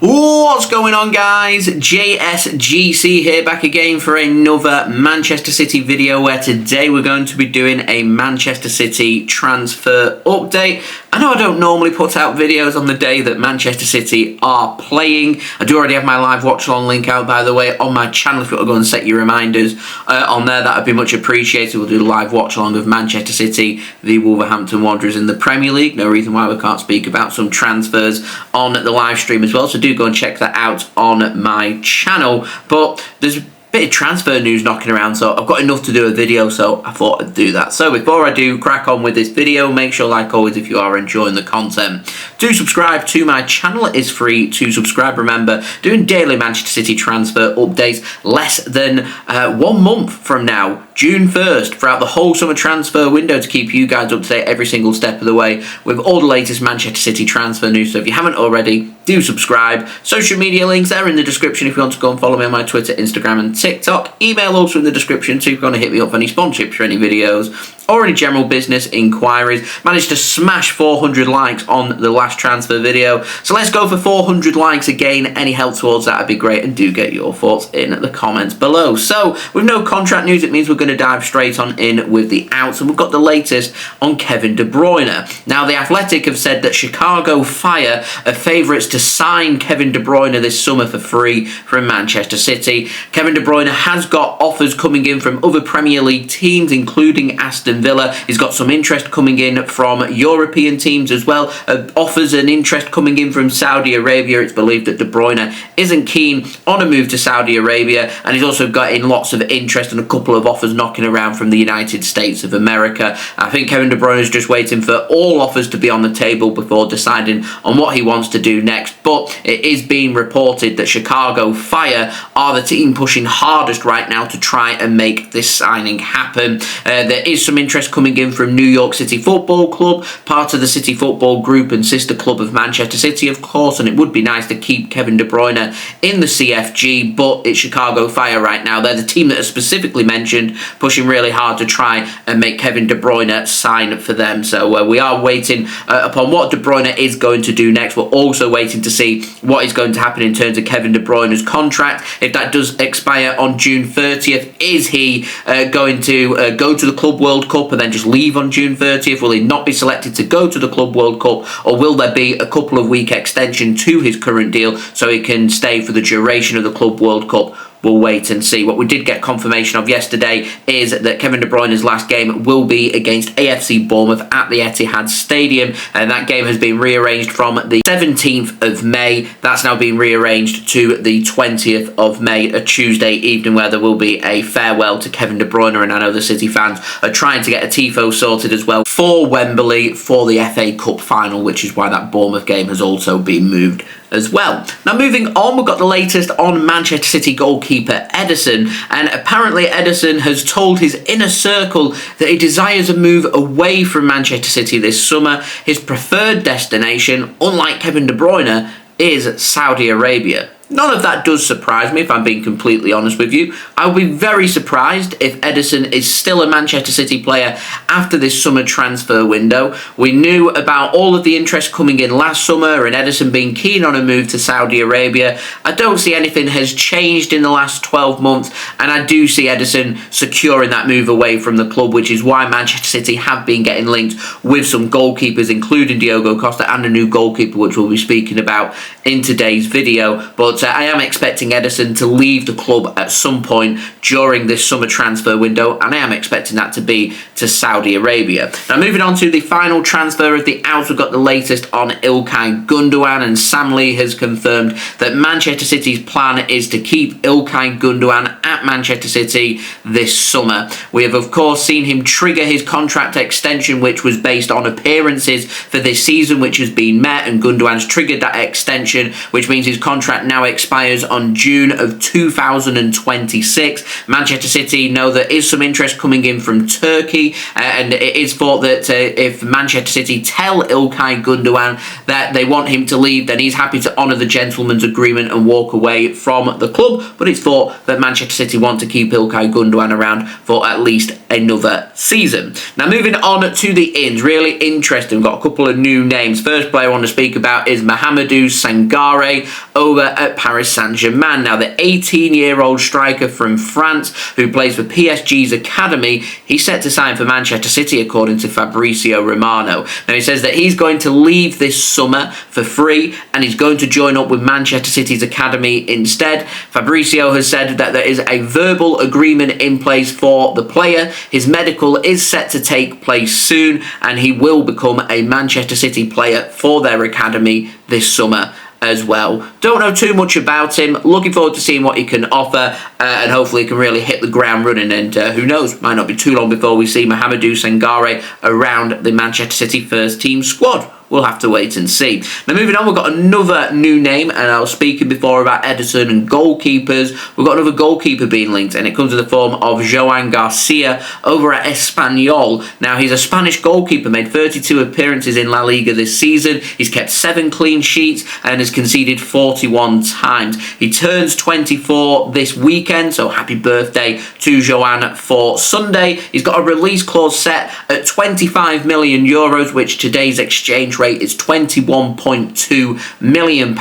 What's going on, guys? JSGC here, back again for another Manchester City video, where today we're going to be doing a Manchester City transfer update. I know I don't normally put out videos on the day that Manchester City are playing. I do already have my live watch-along link out, by the way, on my channel. If you want to go and set your reminders on there, that would be much appreciated. We'll do a live watch-along of Manchester City v Wolverhampton Wanderers in the Premier League. No reason why we can't speak about some transfers on the live stream as well, so do go and check that out on my channel. But there's a bit of transfer news knocking around, so I've got enough to do a video, so I thought I'd do that. So before I do crack on with this video, make sure, like always, if you are enjoying the content, do subscribe to my channel. It is free to subscribe. Remember, doing daily Manchester City transfer updates less than 1 month from now, June 1st, throughout the whole summer transfer window, to keep you guys up to date every single step of the way with all the latest Manchester City transfer news. So if you haven't already, do subscribe. Social media links there in the description if you want to go and follow me on my Twitter, Instagram and TikTok. Email also in the description too if you want to hit me up for any sponsorships for any videos or any general business inquiries. Managed to smash 400 likes on the last transfer video, so let's go for 400 likes again. Any help towards that would be great, and do get your thoughts in the comments below. So with no contract news, it means we're going to dive straight on in with the outs, and we've got the latest on Kevin de Bruyne. Now, The Athletic have said that Chicago Fire are favourites to sign Kevin de Bruyne this summer for free from Manchester City. Kevin de Bruyne has got offers coming in from other Premier League teams, including Aston Villa. He's got some interest coming in from European teams as well. Offers and interest coming in from Saudi Arabia. It's believed that De Bruyne isn't keen on a move to Saudi Arabia, and he's also got in lots of interest and a couple of offers knocking around from the United States of America. I think Kevin de Bruyne is just waiting for all offers to be on the table before deciding on what he wants to do next. But it is being reported that Chicago Fire are the team pushing hardest right now to try and make this signing happen. There is some interest coming in from New York City Football Club, part of the City Football Group and sister club of Manchester City, of course, and it would be nice to keep Kevin de Bruyne in the CFG, but it's Chicago Fire right now. They're the team that are specifically mentioned, pushing really hard to try and make Kevin de Bruyne sign for them. So we are waiting upon what de Bruyne is going to do next. We're also waiting to see what is going to happen in terms of Kevin de Bruyne's contract. If that does expire on June 30th, is he going to go to the Club World Cup and then just leave on June 30th? Will he not be selected to go to the Club World Cup, or will there be a couple of week extension to his current deal so he can stay for the duration of the Club World Cup? We'll wait and see. What we did get confirmation of yesterday is that Kevin de Bruyne's last game will be against AFC Bournemouth at the Etihad Stadium, and that game has been rearranged from the 17th of May. That's now been rearranged to the 20th of May, a Tuesday evening, where there will be a farewell to Kevin de Bruyne, and I know the City fans are trying to get a tifo sorted as well for Wembley for the FA Cup final, which is why that Bournemouth game has also been moved as well. Now, moving on, we've got the latest on Manchester City goalkeeper Ederson, and apparently Ederson has told his inner circle that he desires a move away from Manchester City this summer. His preferred destination, unlike Kevin de Bruyne, is Saudi Arabia. None of that does surprise me, if I'm being completely honest with you. I would be very surprised if Ederson is still a Manchester City player after this summer transfer window. We knew about all of the interest coming in last summer and Ederson being keen on a move to Saudi Arabia. I don't see anything has changed in the last 12 months, and I do see Ederson securing that move away from the club, which is why Manchester City have been getting linked with some goalkeepers, including Diogo Costa and a new goalkeeper, which we'll be speaking about in today's video. But I am expecting Ederson to leave the club at some point during this summer transfer window, and I am expecting that to be to Saudi Arabia. Now, moving on to the final transfer of the outs, we've got the latest on Ilkay Gundogan, and Sam Lee has confirmed that Manchester City's plan is to keep Ilkay Gundogan at Manchester City this summer. We have, of course, seen him trigger his contract extension, which was based on appearances for this season, which has been met, and Gundogan's triggered that extension, which means his contract now expires on June of 2026. Manchester City know there is some interest coming in from Turkey, and it is thought that if Manchester City tell Ilkay Gundogan that they want him to leave, then he's happy to honour the gentleman's agreement and walk away from the club. But it's thought that Manchester City want to keep Ilkay Gundogan around for at least another season. Now, moving on to the ins, really interesting. We've got a couple of new names. First player I want to speak about is Mahamadou Sangare over at Paris Saint-Germain. Now, the 18-year-old striker from France who plays for PSG's academy, he's set to sign for Manchester City according to Fabrizio Romano. Now, he says that he's going to leave this summer for free and he's going to join up with Manchester City's academy instead. Fabrizio has said that there is a verbal agreement in place for the player. His medical is set to take place soon and he will become a Manchester City player for their academy this summer as well. Don't know too much about him. Looking forward to seeing what he can offer and hopefully he can really hit the ground running, and who knows, might not be too long before we see Mahamadou Sangare around the Manchester City first team squad. We'll have to wait and see. Now, moving on, we've got another new name, and I was speaking before about Ederson and goalkeepers. We've got another goalkeeper being linked, and it comes in the form of Joan Garcia over at Espanyol. Now, he's a Spanish goalkeeper, made 32 appearances in La Liga this season. He's kept 7 clean sheets and has conceded 41 times. He turns 24 this weekend, so happy birthday to Joan for Sunday. He's got a release clause set at €25 million, which today's exchange rate is £21.2 million.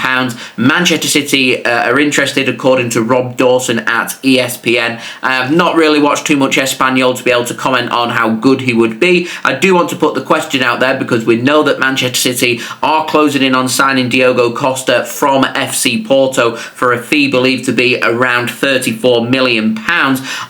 Manchester City are interested, according to Rob Dawson at ESPN. I have not really watched too much Espanyol to be able to comment on how good he would be. I do want to put the question out there because we know that Manchester City are closing in on signing Diogo Costa from FC Porto for a fee believed to be around £34 million.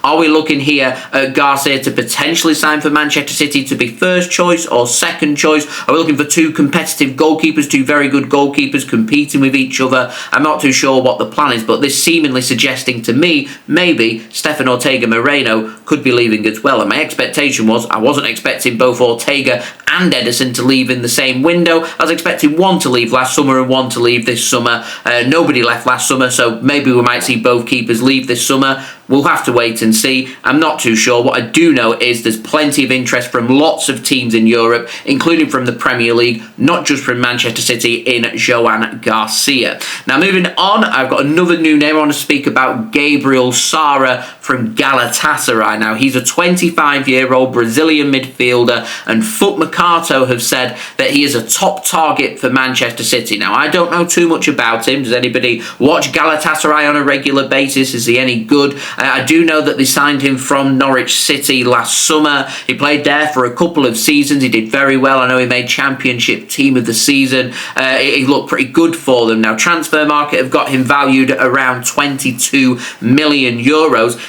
Are we looking here at Garcia to potentially sign for Manchester City to be first choice or second choice? Are we looking for two competitive goalkeepers, two very good goalkeepers competing with each other? I'm not too sure what the plan is, but this seemingly suggesting to me maybe Stefan Ortega Moreno could be leaving as well. And my expectation was I wasn't expecting both Ortega and Ederson to leave in the same window. I was expecting one to leave last summer and one to leave this summer. Nobody left last summer, so maybe we might see both keepers leave this summer. We'll have to wait and see. I'm not too sure. What I do know is there's plenty of interest from lots of teams in Europe, including from the Premier League, not just from Manchester City, in Joan Garcia. Now, moving on, I've got another new name. I want to speak about Gabriel Sara from Galatasaray. Now, he's a 25-year-old Brazilian midfielder, and Foot Mercato have said that he is a top target for Manchester City. Now, I don't know too much about him. Does anybody watch Galatasaray on a regular basis? Is he any good? I do know that they signed him from Norwich City last summer. He played there for a couple of seasons. He did very well. I know he made Championship Team of the Season. He looked pretty good for them. Now, Transfer Market have got him valued around €22 million.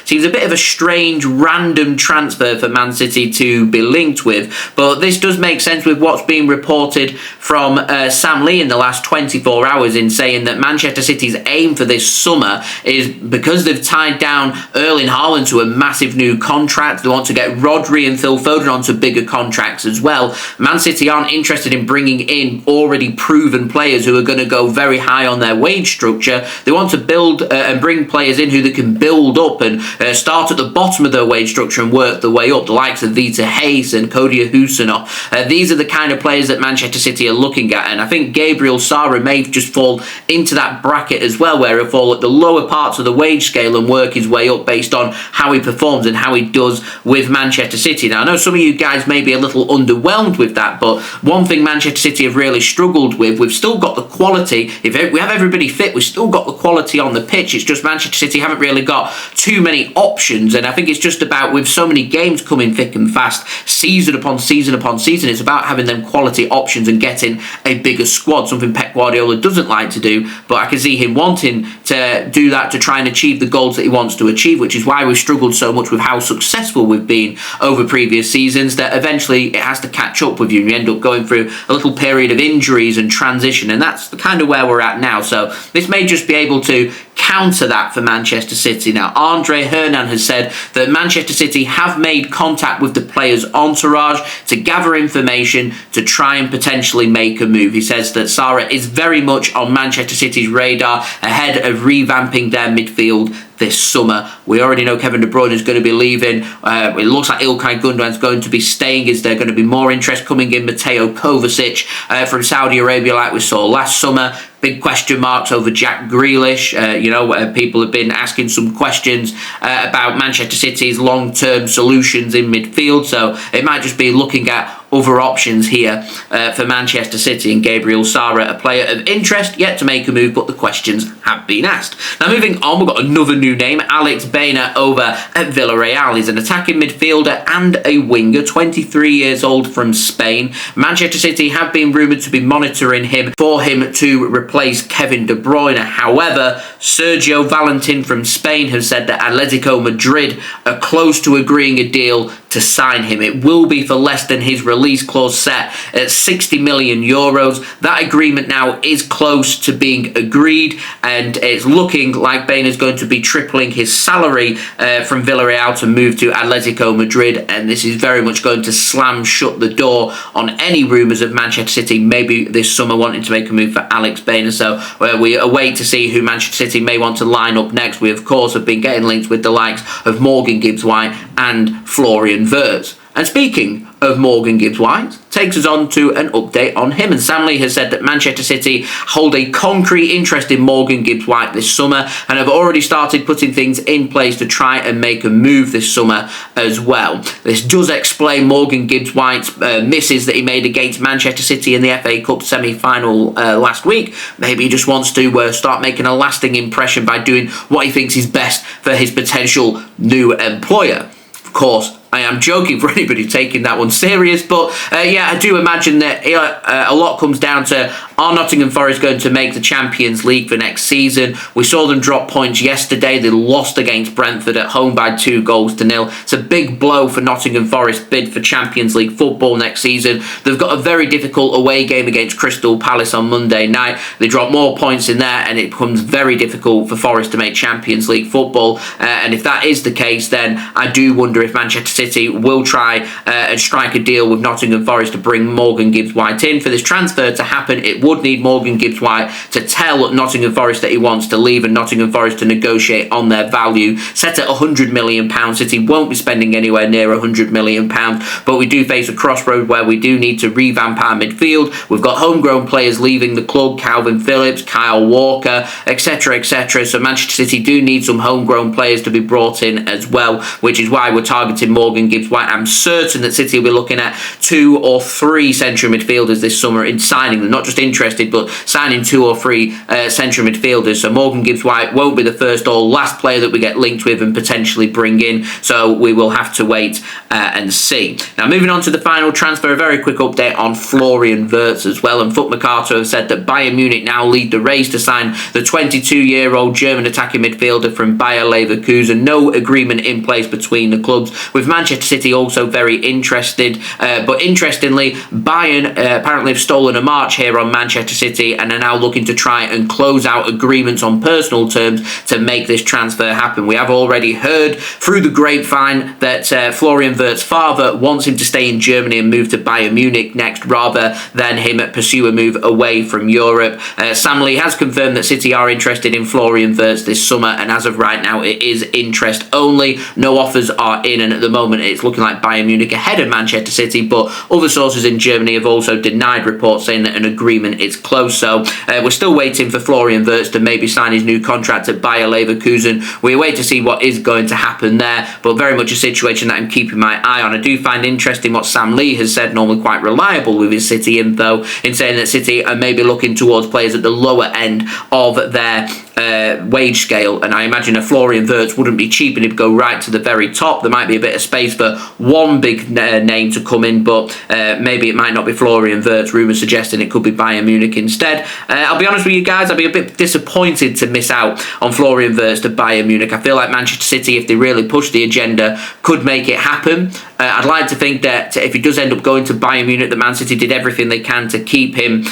Seems a bit of a strange, random transfer for Man City to be linked with, but this does make sense with what's being reported from Sam Lee in the last 24 hours in saying that Manchester City's aim for this summer is, because they've tied down Erling Haaland to a massive new contract, they want to get Rodri and Phil Foden onto bigger contracts as well. Man City aren't interested in bringing in already proven players who are going to go very high on their wage structure. They want to build and bring players in who they can build up and start at the bottom of their wage structure and work their way up, the likes of Vita Hayes and Cody Husinov. These are the kind of players that Manchester City are looking at, and I think Gabriel Sara may just fall into that bracket as well, where he'll fall at the lower parts of the wage scale and work his way up based on how he performs and how he does with Manchester City. Now, I know some of you guys may be a little underwhelmed with that, but one thing Manchester City have really struggled with, we've still got the quality. If we have everybody fit, we've still got the quality on the pitch. It's just Manchester City haven't really got too many options, and I think it's just about, with so many games coming thick and fast, season upon season upon season, it's about having them quality options and getting a bigger squad, something Pep Guardiola doesn't like to do, but I can see him wanting to do that to try and achieve the goals that he wants to achieve, which is why we've struggled so much with how successful we've been over previous seasons, that eventually it has to catch up with you and you end up going through a little period of injuries and transition, and that's the kind of where we're at now. So this may just be able to counter that for Manchester City. Now, Andre Hernan has said that Manchester City have made contact with the player's entourage to gather information to try and potentially make a move. He says that Sara is very much on Manchester City's radar ahead of revamping their midfield this summer. We already know Kevin de Bruyne is going to be leaving. It looks like Ilkay Gundogan is going to be staying. Is there going to be more interest coming in? Mateo Kovacic from Saudi Arabia, like we saw last summer. Big question marks over Jack Grealish. People have been asking some questions about Manchester City's long-term solutions in midfield. So it might just be looking at other options here for Manchester City, and Gabriel Sara, a player of interest, yet to make a move, but the questions have been asked. Now moving on, we've got another new name, Alex Baena over at Villarreal. He's an attacking midfielder and a winger, 23 years old, from Spain. Manchester City have been rumoured to be monitoring him for him to replace Kevin de Bruyne. However, Sergio Valentin from Spain has said that Atletico Madrid are close to agreeing a deal to sign him. It will be for less than his release clause set at 60 million euros. That agreement now is close to being agreed, and it's looking like Baena is going to be tripling his salary from Villarreal to move to Atletico Madrid, and this is very much going to slam shut the door on any rumours of Manchester City maybe this summer wanting to make a move for Alex Baena. So we await to see who Manchester City may want to line up next. We of course have been getting linked with the likes of Morgan Gibbs-White and Florian Wirtz. And speaking of Morgan Gibbs-White, takes us on to an update on him. And Sam Lee has said that Manchester City hold a concrete interest in Morgan Gibbs-White this summer and have already started putting things in place to try and make a move this summer as well. This does explain Morgan Gibbs-White's misses that he made against Manchester City in the FA Cup semi-final last week. Maybe he just wants to start making a lasting impression by doing what he thinks is best for his potential new employer. Of course, I am joking for anybody taking that one serious, but I do imagine that a lot comes down to, are Nottingham Forest going to make the Champions League for next season? We saw them drop points yesterday. They lost against Brentford at home by 2-0. It's a big blow for Nottingham Forest bid for Champions League football next season. They've got a very difficult away game against Crystal Palace on Monday night. They drop more points in there and it becomes very difficult for Forest to make Champions League football. And if that is the case, then I do wonder if Manchester City will try and strike a deal with Nottingham Forest to bring Morgan Gibbs-White in. For this transfer to happen, it would need Morgan Gibbs-White to tell Nottingham Forest that he wants to leave and Nottingham Forest to negotiate on their value. Set at £100 million, City won't be spending anywhere near £100 million, but we do face a crossroad where we do need to revamp our midfield. We've got homegrown players leaving the club, Calvin Phillips, Kyle Walker, etc, etc. So Manchester City do need some homegrown players to be brought in as well, which is why we're targeting Morgan Gibbs-White. I'm certain that City will be looking at 2 or 3 central midfielders this summer in signing them. Not just interested, but signing 2 or 3 central midfielders. So Morgan Gibbs-White won't be the first or last player that we get linked with and potentially bring in. So we will have to wait and see. Now moving on to the final transfer, a very quick update on Florian Wirtz as well. And Mercato have said that Bayern Munich now lead the race to sign the 22-year-old German attacking midfielder from Bayer Leverkusen. No agreement in place between the clubs, with Manchester City also very interested. But interestingly, Bayern apparently have stolen a march here on Manchester City and are now looking to try and close out agreements on personal terms to make this transfer happen. We have already heard through the grapevine that Florian Wirtz's father wants him to stay in Germany and move to Bayern Munich next rather than him pursue a move away from Europe. Sam Lee has confirmed that City are interested in Florian Wirtz this summer, and as of right now it is interest only. No offers are in, and at the moment it's looking like Bayern Munich ahead of Manchester City, but other sources in Germany have also denied reports saying that an agreement is close. So we're still waiting for Florian Wirtz to maybe sign his new contract at Bayer Leverkusen. We wait to see what is going to happen there, but very much a situation that I'm keeping my eye on. I do find interesting what Sam Lee has said, normally quite reliable with his City info, in saying that City are maybe looking towards players at the lower end of their wage scale, and I imagine a Florian Wirtz wouldn't be cheap and he'd go right to the very top. There might be a bit of space for one big name to come in, but maybe it might not be Florian Wirtz. Rumours suggesting it could be Bayern Munich instead. I'll be honest with you guys, I'd be a bit disappointed to miss out on Florian Wirtz to Bayern Munich. I feel like Manchester City, if they really push the agenda, could make it happen. I'd like to think that if he does end up going to Bayern Munich, that Man City did everything they can to keep him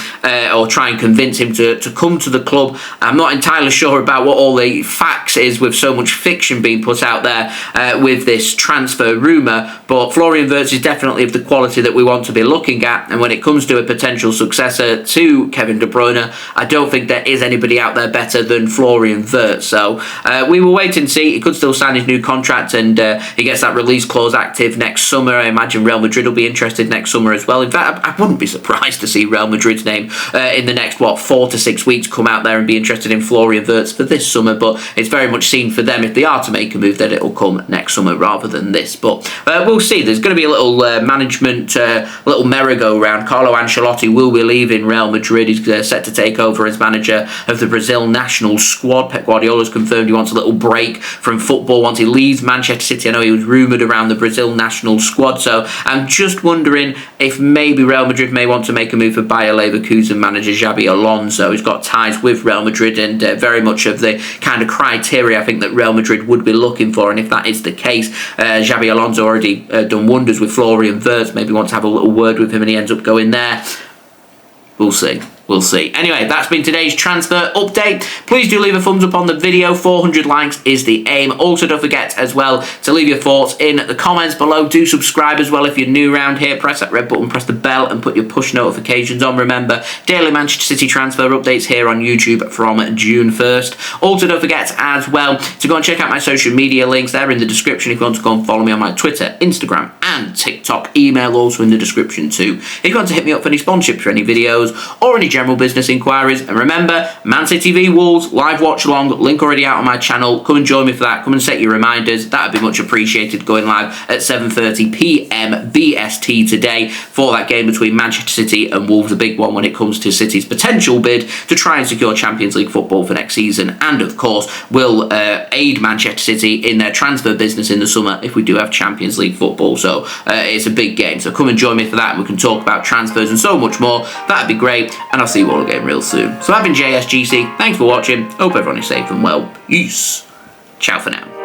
or try and convince him to come to the club. I'm not entirely sure about what all the facts is with so much fiction being put out there with this transfer rumour, but Florian Wirtz is definitely of the quality that we want to be looking at, and when it comes to a potential successor to Kevin de Bruyne, I don't think there is anybody out there better than Florian Wirtz. So we will wait and see. He could still sign his new contract, and he gets that release clause active next summer. I imagine Real Madrid will be interested next summer as well. In fact, I wouldn't be surprised to see Real Madrid's name in the next 4 to 6 weeks come out there and be interested in Florian Wirtz for this summer, but it's very much seen for them, if they are to make a move, that it will come next summer rather than this. But we'll see. There's going to be a little management, little merry-go-round. Carlo Ancelotti will be leaving Real Madrid. He's set to take over as manager of the Brazil national squad. Pep Guardiola's confirmed he wants a little break from football once he leaves Manchester City. I know he was rumoured around the Brazil national squad, so I'm just wondering if maybe Real Madrid may want to make a move for Bayer Leverkusen manager Xabi Alonso. He's got ties with Real Madrid and very much of the kind of criteria I think that Real Madrid would be looking for, and if that is the case, Xabi Alonso already done wonders with Florian Wirtz. Maybe want to have a little word with him and he ends up going there. We'll see. We'll see. Anyway, that's been today's transfer update. Please do leave a thumbs up on the video. 400 likes is the aim. Also, don't forget as well to leave your thoughts in the comments below. Do subscribe as well if you're new around here. Press that red button, press the bell, and put your push notifications on. Remember, daily Manchester City transfer updates here on YouTube from June 1st. Also, don't forget as well to go and check out my social media links. They're in the description if you want to go and follow me on my Twitter, Instagram, and TikTok. Email also in the description too. If you want to hit me up for any sponsorships for any videos or any general business inquiries. And remember, Man City v Wolves live watch along, link already out on my channel. Come and join me for that. Come and set your reminders. That would be much appreciated, going live at 7:30 p.m. BST today for that game between Manchester City and Wolves, a big one when it comes to City's potential bid to try and secure Champions League football for next season, and of course will aid Manchester City in their transfer business in the summer if we do have Champions League football. So it's a big game, so come and join me for that and we can talk about transfers and so much more. That'd be great, and I'll see you all again real soon. So I've been JSGC, thanks for watching, hope everyone is safe and well, peace, ciao for now.